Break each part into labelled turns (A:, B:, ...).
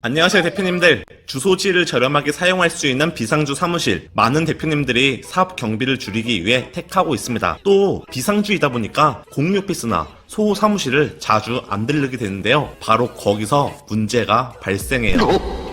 A: 안녕하세요 대표님들. 주소지를 저렴하게 사용할 수 있는 비상주 사무실, 많은 대표님들이 사업 경비를 줄이기 위해 택하고 있습니다. 또 비상주이다 보니까 공유 오피스나 소호 사무실을 자주 안 들르게 되는데요, 바로 거기서 문제가 발생해요.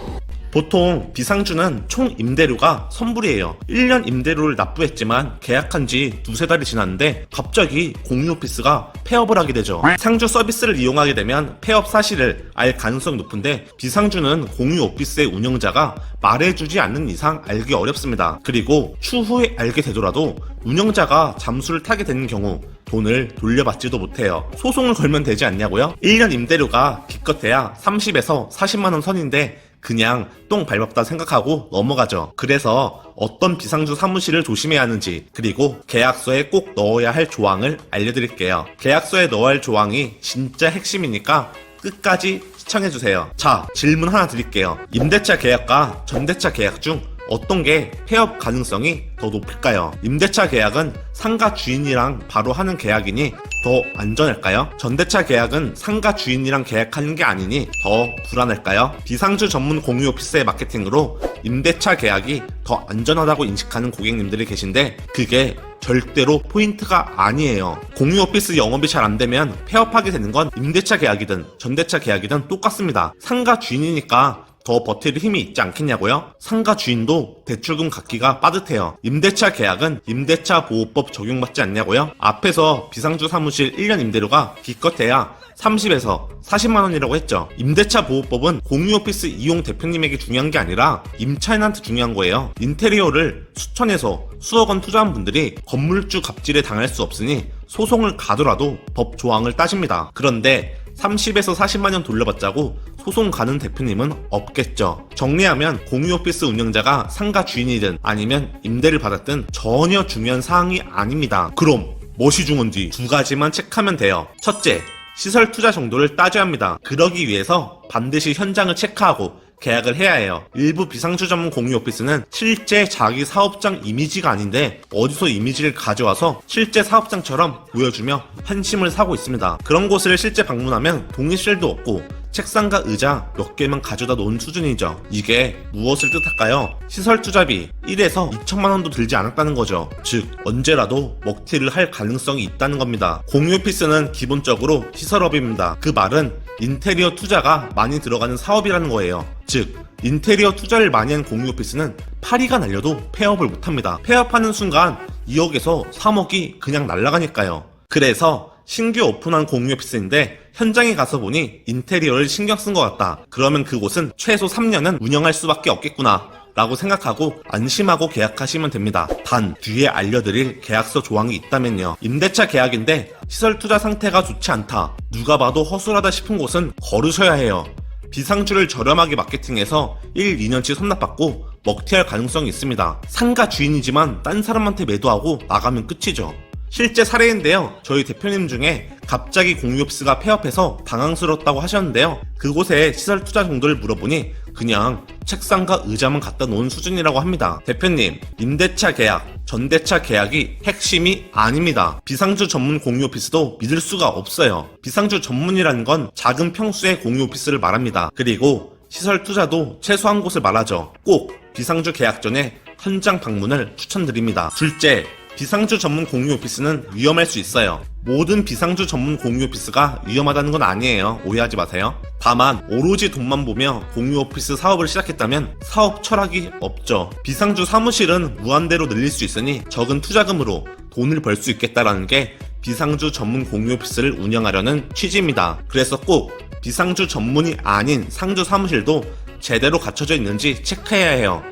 A: 보통 비상주는 총 임대료가 선불이에요. 1년 임대료를 납부했지만 계약한 지 두세 달이 지났는데 갑자기 공유 오피스가 폐업을 하게 되죠. 상주 서비스를 이용하게 되면 폐업 사실을 알 가능성이 높은데, 비상주는 공유 오피스의 운영자가 말해주지 않는 이상 알기 어렵습니다. 그리고 추후에 알게 되더라도 운영자가 잠수를 타게 되는 경우 돈을 돌려받지도 못해요. 소송을 걸면 되지 않냐고요? 1년 임대료가 기껏해야 30에서 40만원 선인데 그냥 똥 밟았다 생각하고 넘어가죠. 그래서 어떤 비상주 사무실을 조심해야 하는지, 그리고 계약서에 꼭 넣어야 할 조항을 알려드릴게요. 계약서에 넣어야 할 조항이 진짜 핵심이니까 끝까지 시청해주세요. 자, 질문 하나 드릴게요. 임대차 계약과 전대차 계약 중 어떤 게 폐업 가능성이 더 높을까요? 임대차 계약은 상가 주인이랑 바로 하는 계약이니 더 안전할까요? 전대차 계약은 상가 주인이랑 계약하는 게 아니니 더 불안할까요? 비상주 전문 공유 오피스의 마케팅으로 임대차 계약이 더 안전하다고 인식하는 고객님들이 계신데, 그게 절대로 포인트가 아니에요. 공유 오피스 영업이 잘 안되면 폐업하게 되는 건 임대차 계약이든 전대차 계약이든 똑같습니다. 상가 주인이니까 더 버틸 힘이 있지 않겠냐고요? 상가 주인도 대출금 갚기가 빠듯해요. 임대차 계약은 임대차 보호법 적용받지 않냐고요? 앞에서 비상주 사무실 1년 임대료가 기껏해야 30에서 40만원이라고 했죠. 임대차 보호법은 공유 오피스 이용 대표님에게 중요한 게 아니라 임차인한테 중요한 거예요. 인테리어를 수천에서 수억 원 투자한 분들이 건물주 갑질에 당할 수 없으니 소송을 가더라도 법 조항을 따집니다. 그런데 30에서 40만원 돌려받자고 소송 가는 대표님은 없겠죠. 정리하면 공유 오피스 운영자가 상가 주인이든 아니면 임대를 받았든 전혀 중요한 사항이 아닙니다. 그럼 무엇이 중요한지 두 가지만 체크하면 돼요. 첫째, 시설 투자 정도를 따져야 합니다. 그러기 위해서 반드시 현장을 체크하고 계약을 해야 해요. 일부 비상주 전문 공유 오피스는 실제 자기 사업장 이미지가 아닌데 어디서 이미지를 가져와서 실제 사업장처럼 보여주며 환심을 사고 있습니다. 그런 곳을 실제 방문하면 동의실도 없고 책상과 의자 몇 개만 가져다 놓은 수준이죠. 이게 무엇을 뜻할까요? 시설 투자비 1에서 2천만 원도 들지 않았다는 거죠. 즉 언제라도 먹튀를 할 가능성이 있다는 겁니다. 공유 오피스는 기본적으로 시설업입니다. 그 말은 인테리어 투자가 많이 들어가는 사업이라는 거예요. 즉 인테리어 투자를 많이 한 공유 오피스는 파리가 날려도 폐업을 못합니다. 폐업하는 순간 2억에서 3억이 그냥 날아가니까요. 그래서 신규 오픈한 공유 오피스인데 현장에 가서 보니 인테리어를 신경 쓴 것 같다. 그러면 그곳은 최소 3년은 운영할 수밖에 없겠구나 라고 생각하고 안심하고 계약하시면 됩니다. 단 뒤에 알려드릴 계약서 조항이 있다면요. 임대차 계약인데 시설 투자 상태가 좋지 않다, 누가 봐도 허술하다 싶은 곳은 거르셔야 해요. 비상주를 저렴하게 마케팅해서 1, 2년치 선납받고 먹튀할 가능성이 있습니다. 상가 주인이지만 딴 사람한테 매도하고 나가면 끝이죠. 실제 사례인데요, 저희 대표님 중에 갑자기 공유 오피스가 폐업해서 당황스럽다고 하셨는데요, 그곳에 시설 투자 정도를 물어보니 그냥 책상과 의자만 갖다 놓은 수준이라고 합니다. 대표님, 임대차 계약, 전대차 계약이 핵심이 아닙니다. 비상주 전문 공유 오피스도 믿을 수가 없어요. 비상주 전문이라는 건 작은 평수의 공유 오피스를 말합니다. 그리고 시설 투자도 최소한 곳을 말하죠. 꼭 비상주 계약 전에 현장 방문을 추천드립니다. 둘째, 비상주 전문 공유 오피스는 위험할 수 있어요. 모든 비상주 전문 공유 오피스가 위험하다는 건 아니에요. 오해하지 마세요. 다만 오로지 돈만 보며 공유 오피스 사업을 시작했다면 사업 철학이 없죠. 비상주 사무실은 무한대로 늘릴 수 있으니 적은 투자금으로 돈을 벌 수 있겠다라는 게 비상주 전문 공유 오피스를 운영하려는 취지입니다. 그래서 꼭 비상주 전문이 아닌 상주 사무실도 제대로 갖춰져 있는지 체크해야 해요.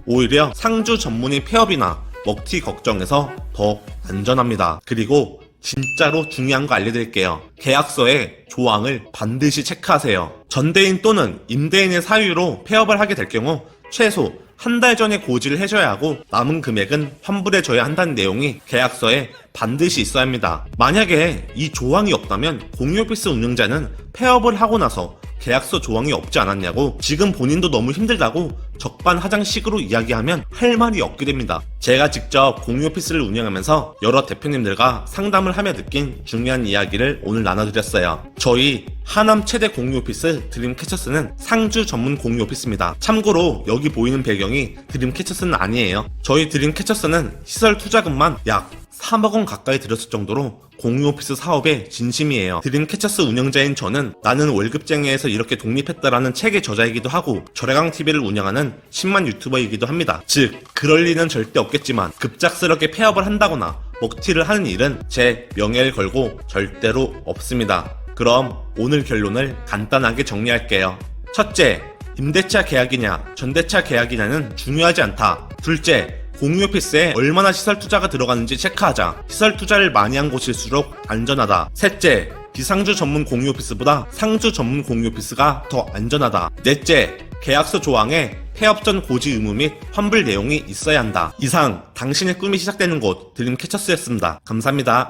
A: 오히려 상주 전문이 폐업이나 먹튀 걱정에서 더 안전합니다. 그리고 진짜로 중요한 거 알려드릴게요. 계약서의 조항을 반드시 체크하세요. 전대인 또는 임대인의 사유로 폐업을 하게 될 경우 최소 한 달 전에 고지를 해줘야 하고 남은 금액은 환불해줘야 한다는 내용이 계약서에 반드시 있어야 합니다. 만약에 이 조항이 없다면 공유오피스 운영자는 폐업을 하고 나서 계약서 조항이 없지 않았냐고 지금 본인도 너무 힘들다고 적반하장식으로 이야기하면 할 말이 없게 됩니다. 제가 직접 공유오피스를 운영하면서 여러 대표님들과 상담을 하며 느낀 중요한 이야기를 오늘 나눠드렸어요. 저희 하남 최대 공유오피스 드림캐쳐스는 상주 전문 공유오피스입니다. 참고로 여기 보이는 배경이 드림캐쳐스는 아니에요. 저희 드림캐쳐스는 시설 투자금만 약 3억 원 가까이 들였을 정도로 공유오피스 사업에 진심이에요. 드림캐쳐스 운영자인 저는 나는 월급쟁이에서 이렇게 독립했다라는 책의 저자이기도 하고 절야강TV를 운영하는 10만 유튜버이기도 합니다. 즉 그럴 리는 절대 없겠지만 급작스럽게 폐업을 한다거나 먹튀를 하는 일은 제 명예를 걸고 절대로 없습니다. 그럼 오늘 결론을 간단하게 정리할게요. 첫째, 임대차 계약이냐 전대차 계약이냐는 중요하지 않다. 둘째, 공유오피스에 얼마나 시설 투자가 들어가는지 체크하자. 시설 투자를 많이 한 곳일수록 안전하다. 셋째, 비상주 전문 공유오피스보다 상주 전문 공유오피스가 더 안전하다. 넷째, 계약서 조항에 폐업 전 고지 의무 및 환불 내용이 있어야 한다. 이상 당신의 꿈이 시작되는 곳 드림캐쳐스였습니다. 감사합니다.